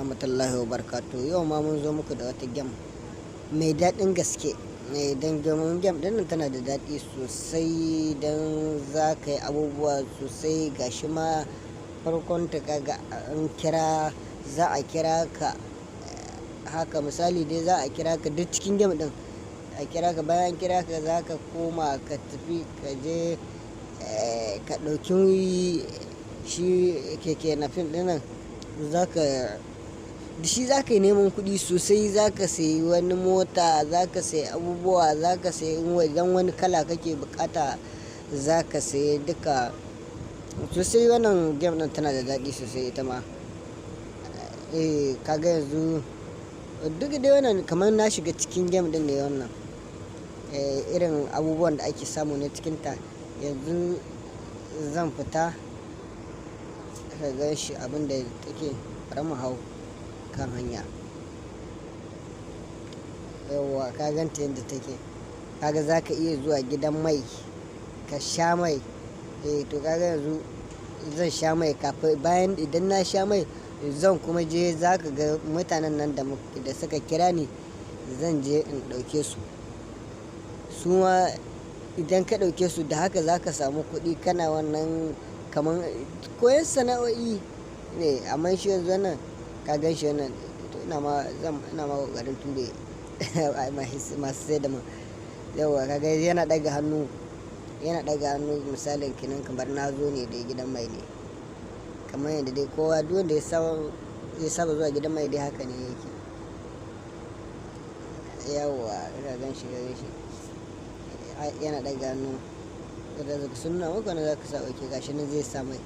rahmatullahi wa barakatuh. Yau ma mun zo muku da wata gem mai daɗin gaske. Don gem ɗin nan tana da daɗi sosai don za ka yi abubuwa sosai. Gashi ma farkon ta kaga an kira, za a kira ka haka misali dai za a kira ka duk cikin gem ɗin. A kira ka, bayan kira ka za ka koma ka tafi ka je ka ɗauki shi keke napep ɗin nan. Da shi za ka yi neman kuɗi sosai, za ka sayi wani mota, za ka sayi abubuwa, za ka sayi idan wani kala kake bukata za ka sayi duka sosai. Wannan gem ɗin tana da daɗi sosai ita ma. Kaga yanzu duk dai wannan kamar na shiga cikin gem ɗin ne wannan. Irin abubuwan da ake samu ne cikinta. Yanzu zan fita ka gan shi abin da take bari mu hau kan hanya. Yawwa ka ganta yadda take. Kaga za ka iya zuwa gidan mai ka sha mai. To kaga yanzu zan sha mai kafin bayan idan na sha mai zan kuma je, za ka ga mutanen nan da suka kira ni zan je in ɗauke su. Su ma idan ka ɗauke su da haka za ka samu kuɗi kana wannan kamar koyon sana'o'i ne. Amma shi yanzu wannan ka gan shi wannan to ina ma ƙoƙarin ture masu sai da man. Yawwa kaga yana ɗaga hannu misalin kenan kamar na zo ne dai gidan mai ne. Kamar yadda dai kowa duk wanda ya saba zuwa gidan mai dai haka ne yake. Yawwa ka gan shi yana ɗaga hannu da sun nuna maka wanda za ka sa oke gashi nan zai sa mai.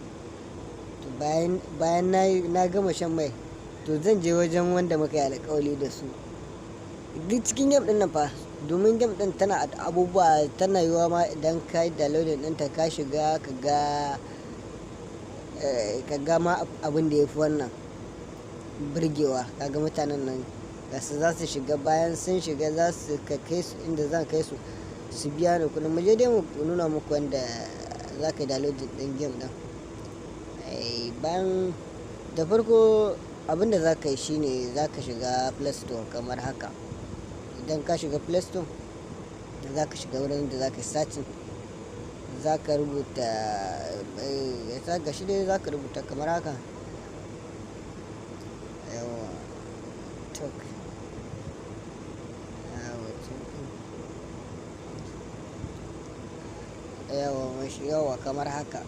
To bayan na gama shan mai to zan je wajen wanda muka yi alƙawari da su duk cikin gem ɗin nan fa. Domin gem ɗin tana abubuwa, tana yiwa ma idan ka yi downloading ɗinta ka shiga ka ga ma abin da ya fi wannan burgewa. Kaga mutanen nan gasu za su shiga, bayan sun shiga za su kai su inda zan kai su biya ni kuɗin. Mu je dai mu nuna muku wanda za ka yi downloading ɗin gem ɗin. Bayan da farko abin da za ka yi shine za ka shiga Play Store kamar haka. Idan ka shiga Play Store za ka shiga wurin da za ka yi searching, za ka rubuta gashi dai za ka rubuta kamar haka. Yawa kamar haka.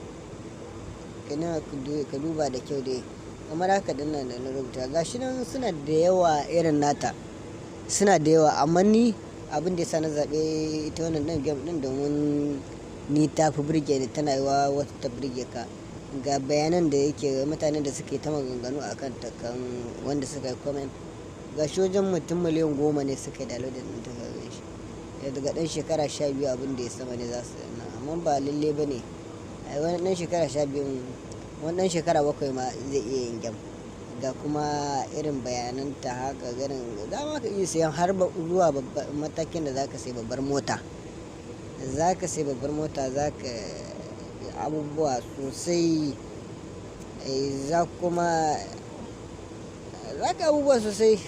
Ka duba da kyau dai kamar haka dinnan da na rubuta. Gashi nan suna da yawa irin nata, suna da yawa. Amma ni abin da ya sa na zaɓe ita wannan ɗin gem ɗin domin ni ta fi burge ni. Tana yiwa wata ta burge ka. Ga bayanan da yake mutanen da suke ta maganganu a kan ta, kan wanda suka yi comment. Gashi wajen mutum miliyan 10 ne suka yi downloading ɗin ta gan shi. Daga ɗan shekara 12 abin da ya sama ne za su yi nan. Amma ba lalle ba ne. Wani ɗan shekara 12, wani ɗan shekara 7 ma zai iya yin gem. Ga kuma irin bayananta haka ganin za ma ka iya sayan har zuwa matakin da za ka sayi babbar mota. Za ka sayi babbar mota, za ka abubuwa sosai. Za ka abubuwa sosai.